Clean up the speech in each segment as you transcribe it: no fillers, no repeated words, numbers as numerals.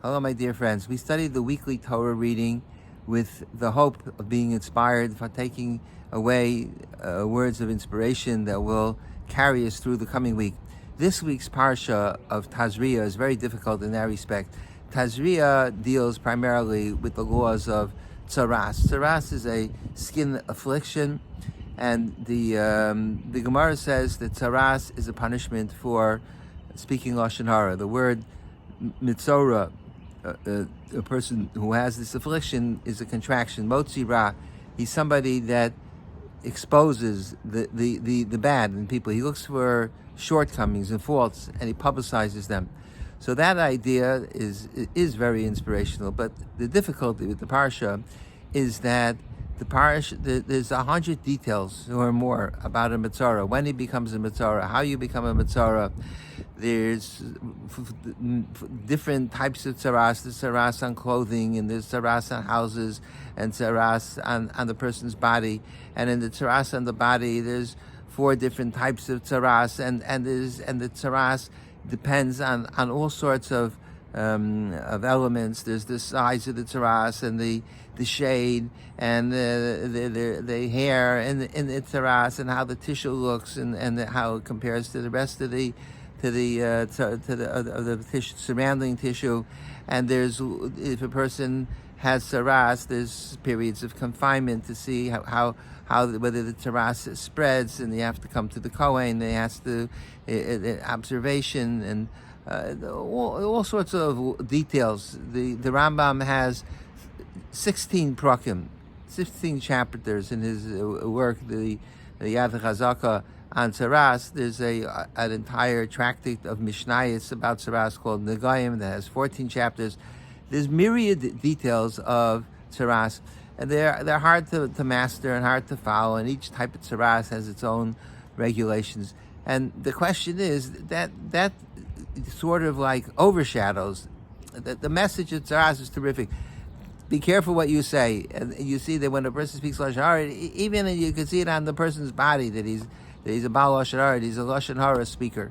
Hello, my dear friends. We studied the weekly Torah reading with the hope of being inspired, for taking away words of inspiration that will carry us through the coming week. This week's Parsha of Tazriah is very difficult in that respect. Tazriah deals primarily with the laws of tzaras. Tzaras is a skin affliction, and the Gemara says that tzaras is a punishment for speaking lashon hara. The word mitzora, a person who has this affliction, is a contraction. Motzi ra, he's somebody that exposes the bad in people. He looks for shortcomings and faults, and he publicizes them. So that idea is very inspirational. But the difficulty with the parsha is that there's 100 details or more about a mitzora, when he becomes a mitzora, how you become a mitzora. There's different types of tzaras. There's tzaras on clothing, and there's tzaras on houses, and tzaras on the person's body. And in the tzaras on the body, there's 4 different types of tzaras, and the tzaras depends on all sorts of elements. There's the size of the tzaras, and the shade, and the hair in the tzaras, and how the tissue looks, and how it compares to the rest of the tissue, surrounding tissue. And there's, if a person has tzaras, there's periods of confinement to see how whether the tzaras spreads, and you have to come to the Kohen. They has to observation, and all sorts of details. The Rambam has 16 prakim, 16 chapters in his work, the Yad Chazaka on tzaras. There's an entire tractate of Mishnayos about tzaras called Negayim that has 14 chapters. There's myriad details of tzaras, and they're hard to master and hard to follow, and each type of tzaras has its own regulations. And the question is that sort of like overshadows the message of tzaras. Is terrific. Be careful what you say. And you see that when a person speaks lashon hara, even you can see it on the person's body that he's a baal lashon hara, he's a lashon hara speaker.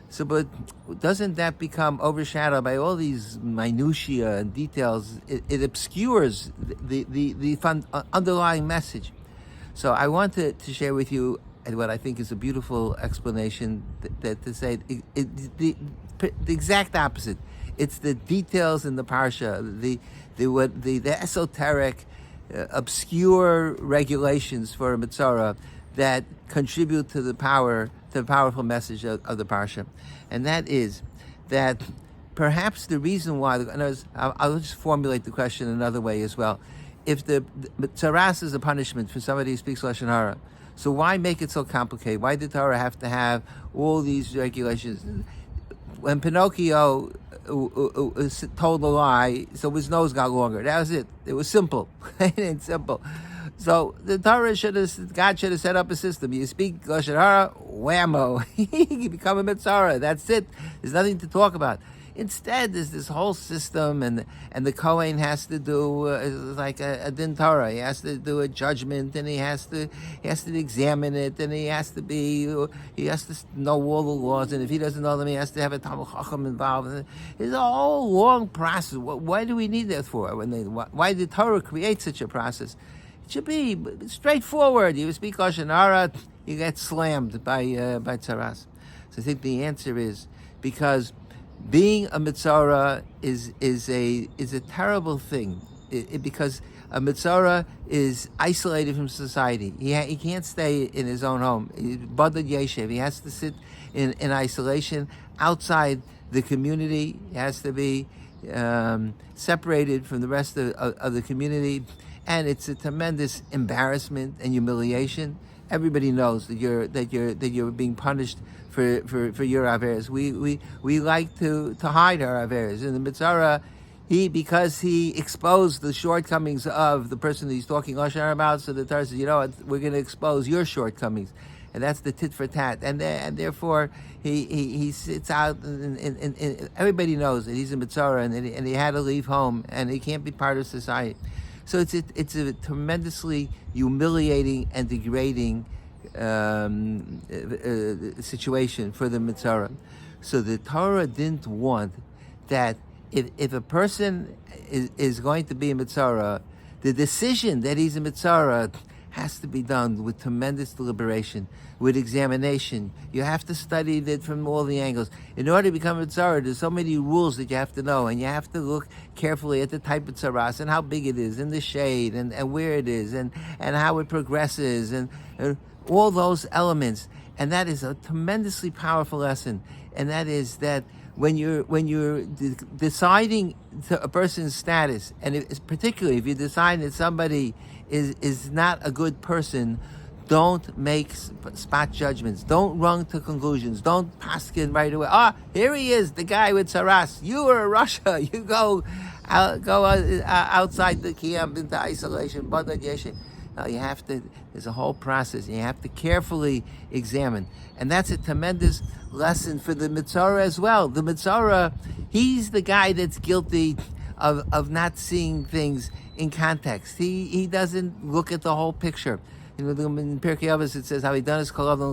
So, but doesn't that become overshadowed by all these minutiae and details? It obscures the underlying message. So I want to share with you what I think is a beautiful explanation that to say the exact opposite. It's the details in the parsha, the esoteric, obscure regulations for a mitzora that contribute to the powerful message of the parsha, and that is that perhaps the reason why. I'll just formulate the question another way as well. If the tzaras is a punishment for somebody who speaks lashon hara, so why make it so complicated? Why did Torah have to have all these regulations? When Pinocchio told a lie, so his nose got longer. That was it. It was simple. It's simple. So the Torah God should have set up a system. You speak lashon hara, whammo, you become a mitzora. That's it. There's nothing to talk about. Instead, there's this whole system, and the Kohen has to do like a din Torah. He has to do a judgment, and he has to examine it, and he has to know all the laws. And if he doesn't know them, he has to have a Talmud Chacham involved. It's a whole long process. Why do we need that for? Why did Torah create such a process? It should be straightforward. You speak lashon hara, you get slammed by tzaras. So I think the answer is because being a mitzora is a terrible thing, because a mitzora is isolated from society. He can't stay in his own home. Badad yeshev. He has to sit in isolation outside the community. He has to be separated from the rest of the community, and it's a tremendous embarrassment and humiliation. Everybody knows that you're being punished for your averes. We like to hide our averes. In the mitzora, because he exposed the shortcomings of the person that he's talking lashon hara about, so the Torah says, you know what, we're going to expose your shortcomings, and that's the tit for tat. And therefore he sits out, and everybody knows that he's a mitzora, and he had to leave home, and he can't be part of society. So it's a tremendously humiliating and degrading situation for the mitzora. So the Torah didn't want that if a person is going to be a Mitzvah, the decision that he's a Mitzvah has to be done with tremendous deliberation, with examination. You have to study it from all the angles. In order to become a Mitzvah, there's so many rules that you have to know, and you have to look carefully at the type of tzaras and how big it is, and the shade, and where it is, and how it progresses, and all those elements. And that is a tremendously powerful lesson. And that is that when you're deciding a person's status, and particularly if you decide that somebody is not a good person, don't make spot judgments. Don't run to conclusions. Don't paskin right away. Here he is, the guy with tzaras. You are a Russia. You go outside the camp into isolation. No, you have to. There's a whole process. You have to carefully examine, and that's a tremendous lesson for the Mitzvah as well. The Mitzvah, he's the guy that's guilty of not seeing things in context. He doesn't look at the whole picture. You know, in Pirkei Avos it says how he done his kol ha'adam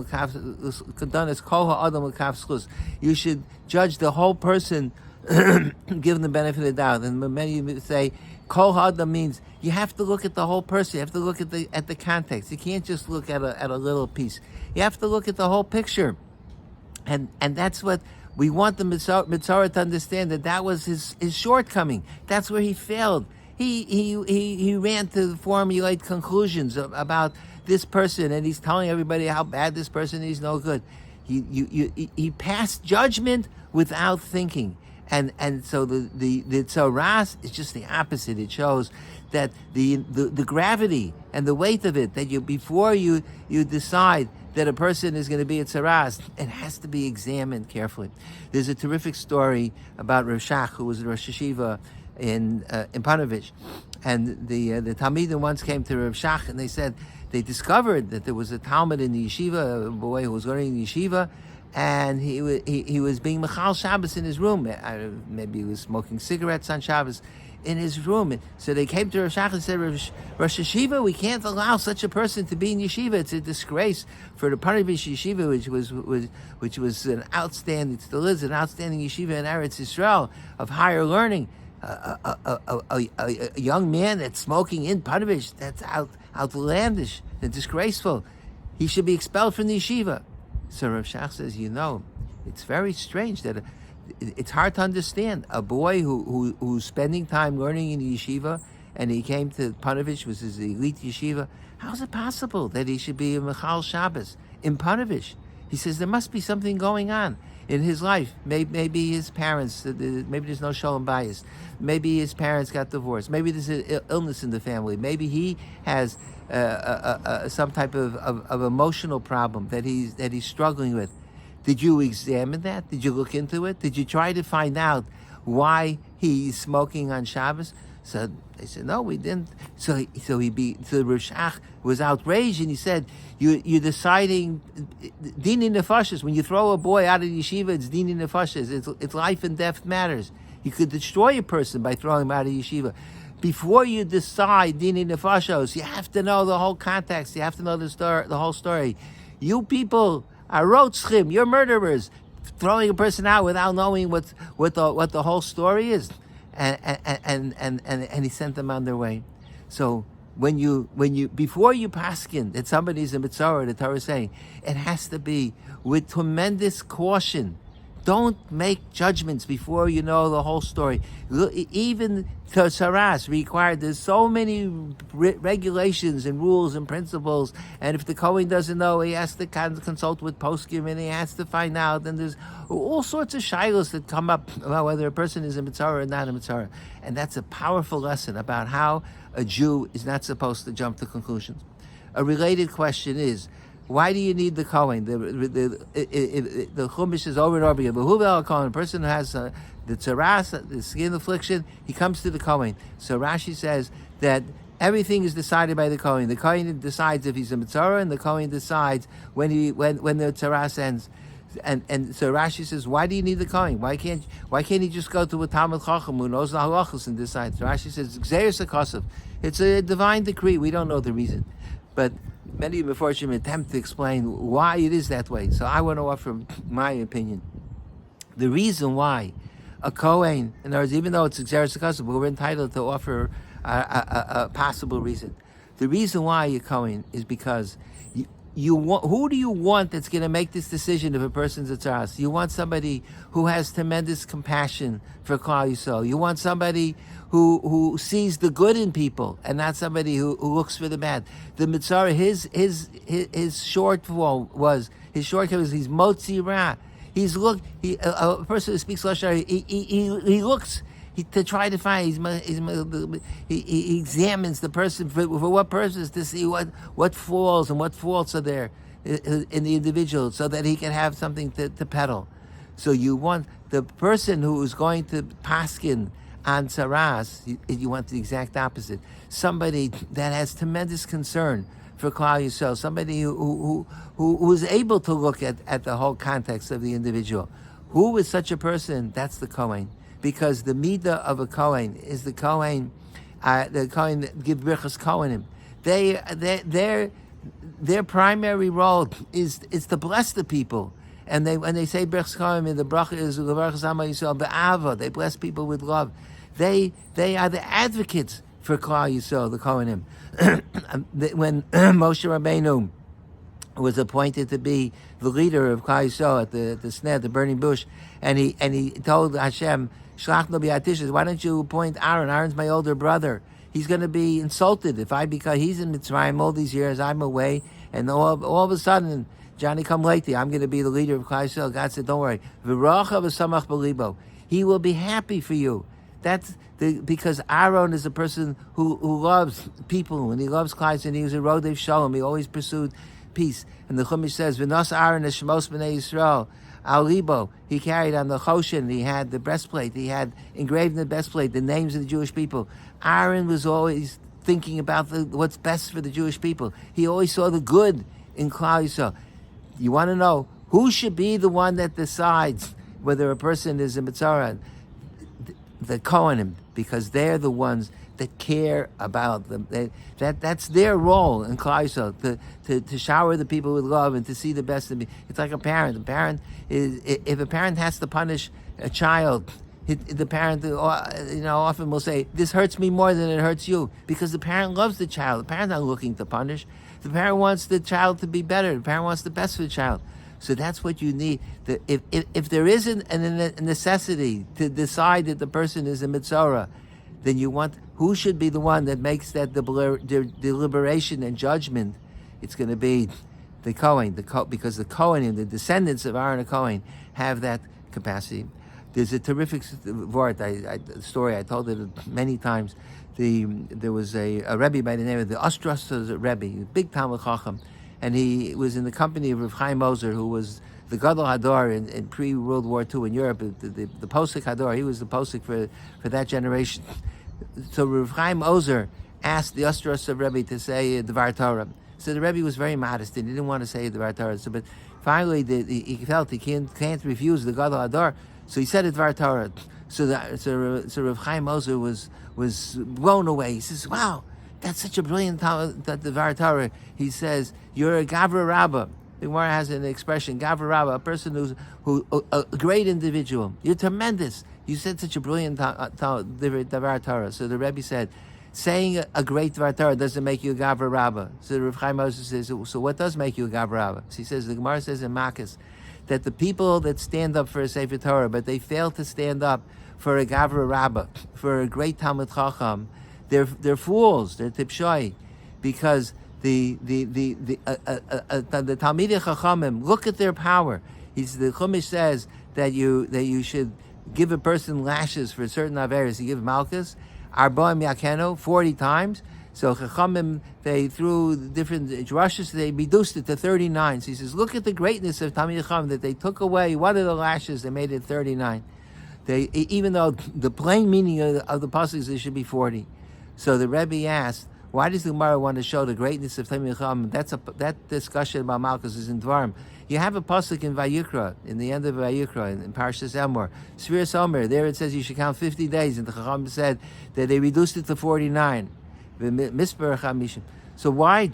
l'kaf. You should judge the whole person, give them the benefit of the doubt. And many say kol ha'adam means you have to look at the whole person. You have to look at the context. You can't just look at a little piece. You have to look at the whole picture. And that's what we want the Mitzvah to understand, that was his shortcoming. That's where he failed. He ran to formulate conclusions about this person, and he's telling everybody how bad this person is, no good. He passed judgment without thinking. And so the tzaras is just the opposite. It shows that the gravity and the weight of it, that before you decide that a person is going to be a tzaras, it has to be examined carefully. There's a terrific story about Rav Shach, who was a Rosh Yeshiva in Panovich, and the Talmidim once came to Rav Shach, and they said they discovered that there was a Talmud in the yeshiva, a boy who was learning in the yeshiva, and he was being Mechal Shabbos in his room. Maybe he was smoking cigarettes on Shabbos in his room. So they came to Rosh Hashanah and said, Rosh Yeshiva, we can't allow such a person to be in yeshiva. It's a disgrace for the Panovich yeshiva, which was an outstanding, still is an outstanding yeshiva in Eretz Yisrael of higher learning. A young man that's smoking in Panovich, that's outlandish and disgraceful. He should be expelled from the yeshiva. So Rav Shach says, it's very strange that it's hard to understand. A boy who's spending time learning in the yeshiva, and he came to Panovich, which is the elite yeshiva. How is it possible that he should be a Mechal Shabbos in Panovich? He says there must be something going on in his life. Maybe his parents, maybe there's no shalom bayis. Maybe his parents got divorced. Maybe there's an illness in the family. Maybe he has some type of emotional problem that he's struggling with. Did you examine that? Did you look into it? Did you try to find out why he's smoking on Shabbos? So they said, no, we didn't. So Rav Shach was outraged, and he said, you're deciding dini nefashos. When you throw a boy out of the yeshiva, it's dini nefashos. It's life and death matters. You could destroy a person by throwing him out of yeshiva. Before you decide dini nefashos, you have to know the whole context. You have to know the whole story. You people are rotzchim. You're murderers. Throwing a person out without knowing what the whole story is, and he sent them on their way. So when you before you paskin that somebody's a mitzvah, the Torah is saying it has to be with tremendous caution. Don't make judgments before you know the whole story. Even tzaras required. There's so many regulations and rules and principles. And if the Kohen doesn't know, he has to consult with poskim, and he has to find out. And there's all sorts of shilos that come up about whether a person is a mitzvah or not a mitzvah. And that's a powerful lesson about how a Jew is not supposed to jump to conclusions. A related question is, why do you need the Kohen? The Chumash is over and over again. A person who has the tzaras, the skin affliction, he comes to the Kohen. So Rashi says that everything is decided by the Kohen. The Kohen decides if he's a mitzvah, and the Kohen decides when the tzaras ends. And so Rashi says, why do you need the Kohen? Why can't he just go to a Talmud Chacham who knows the halachos and decides? So Rashi says, Gzeirus HaKosav. It's a divine decree. We don't know the reason, but many before him attempt to explain why it is that way. So I want to offer my opinion. The reason why a Kohen, in other words, even though it's Xeris Akasa, but we're entitled to offer a possible reason. The reason why you're Kohen is because you want, who do you want that's going to make this decision if a person's a tzaras? You want somebody who has tremendous compassion for Klal Yisrael. You want somebody who sees the good in people and not somebody who looks for the bad. The Mitzvah, his shortfall was, his shortcut was he's motzi ra. A person who speaks Lashon, he looks to try to find. He examines the person for what purpose, to see what flaws and what faults are there in the individual, so that he can have something to peddle. So you want the person who is going to paskin on tzaras. You want the exact opposite. Somebody that has tremendous concern for Klal Yisrael, somebody who is able to look at the whole context of the individual. Who is such a person? That's the Kohen. Because the midah of a Kohen is the Kohen that give birchas Kohenim. Their primary role is to bless the people. And when they say birchas Kohenim, the bracha is levarchas Am Yisrael be'ava. They bless people with love. They are the advocates for Klal Yisrael, the Kohenim. When Moshe Rabbeinu was appointed to be the leader of Klal Yisrael at the sneh, the burning bush, and he told Hashem, Shlach no bi'atishes, why don't you appoint Aaron? Aaron's my older brother. He's going to be insulted because he's in Mitzrayim all these years, I'm away, and all of a sudden, Johnny come lately, I'm going to be the leader of Klal Yisrael. God said, don't worry. V'rocha v'samach b'libo. He will be happy for you. Because Aaron is a person who loves people, and he loves Klal Yisrael, and he was a Rodev Shalom. He always pursued peace. And the Chumash says, V'nos Aaron es shemos b'nei Yisrael al libo. He carried on the choshen, he had the breastplate, he had engraved in the breastplate the names of the Jewish people. Aaron was always thinking about what's best for the Jewish people. He always saw the good in Klal Yisrael. You want to know who should be the one that decides whether a person is a Mitzvah? The Kohanim, because they're the ones that care about them. That's their role in Klal Yisrael, to shower the people with love and to see the best in me. It's like a parent. If a parent has to punish a child, the parent often will say, this hurts me more than it hurts you, because the parent loves the child. The parent's not looking to punish. The parent wants the child to be better. The parent wants the best for the child. So that's what you need. If there isn't a necessity to decide that the person is a mitzvah, then you want, who should be the one that makes that deliberation and judgment? It's going to be the Kohen, because the Kohen and the descendants of Aaron and Kohen have that capacity. There's a terrific story, I told it many times. There was a Rebbe by the name of the Ostras Rebbe, a big Talmud Chacham, and he was in the company of Rav Chaim Moser, who was the Gadol Hador in pre-World War II in Europe, the Posek Hador. He was the Posek for that generation. So Rav Chaim Moser asked the Ostras Rebbe to say Dvar Torah. So the Rebbe was very modest and he didn't want to say Dvar Torah. So, but finally he felt he can't refuse the Gadol Hador, so he said Dvar Torah. So Rav Chaim Moser was blown away. He says, "Wow, that's such a brilliant Dvar Torah." He says, "You're a Gavra Rabbah." The Gemara has an expression, Gavra Rabbah, a person who a great individual. You're tremendous. You said such a brilliant Dvar Torah. So the Rebbe said, saying a great Dvar Torah doesn't make you a Gavra Rabbah. So Rav Chaim Moses says, so what does make you a Gavra Rabbah? So he says, the Gemara says in Makkas, that the people that stand up for a Sefer Torah, but they fail to stand up for a Gavra Rabbah, for a great Talmud Chacham, they're fools, they're tipshoi, because the Talmidei Chachamim, look at their power. The Chumash says that you should give a person lashes for certain averes. You give malchus, arbaim yakeno, 40 times. So Chachamim, they threw different drushes, they reduced it to 39. So he says, look at the greatness of Talmidei Chachamim, that they took away one of the lashes, they made it 39. Even though the plain meaning of the pasuk is it should be 40. So the Rebbe asked, why does the Gemara want to show the greatness of Talmidei Chachamim? That discussion about Malchus is in Dvarim. You have a pasuk in Vayikra, in the end of Vayikra, in Parashas Emor, Sfiras Omer. There it says you should count 50 days, and the Chachamim said that they reduced it to 49. So why,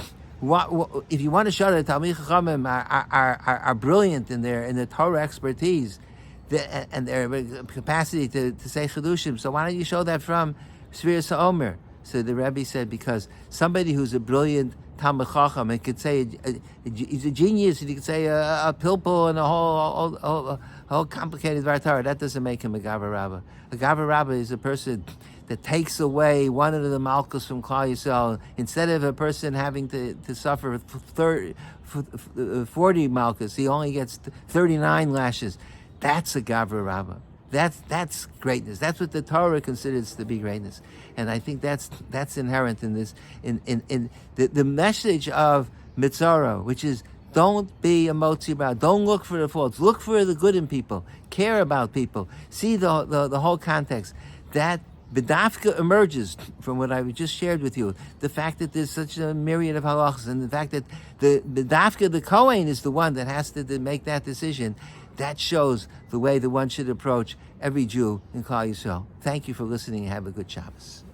if you want to show that Talmidei Chachamim are brilliant in their Torah expertise, and their capacity to say chidushim. So why don't you show that from Sfiras HaOmer? So the Rebbe said, because somebody who's a brilliant Talmid Chacham and could say he's a genius, and he could say a pilpul and a whole complicated Dvar Torah, that doesn't make him a Gavar Rabbah. A Gavar Rabbah is a person that takes away one of the Malchus from Klal Yisrael. Instead of a person having to suffer 40 Malchus, he only gets 39 lashes. That's a Gavar Rabbah. That's greatness. That's what the Torah considers to be greatness, and I think that's inherent in this in the message of Mitzvah, which is don't be a motzi bra. Don't look for the faults. Look for the good in people. Care about people. See the whole context. That B'dafka emerges from what I just shared with you. The fact that there's such a myriad of halachas, and the fact that the B'dafka, the Kohen, is the one that has to make that decision. That shows the way that one should approach every Jew in Klal Yisrael. Thank you for listening and have a good Shabbos.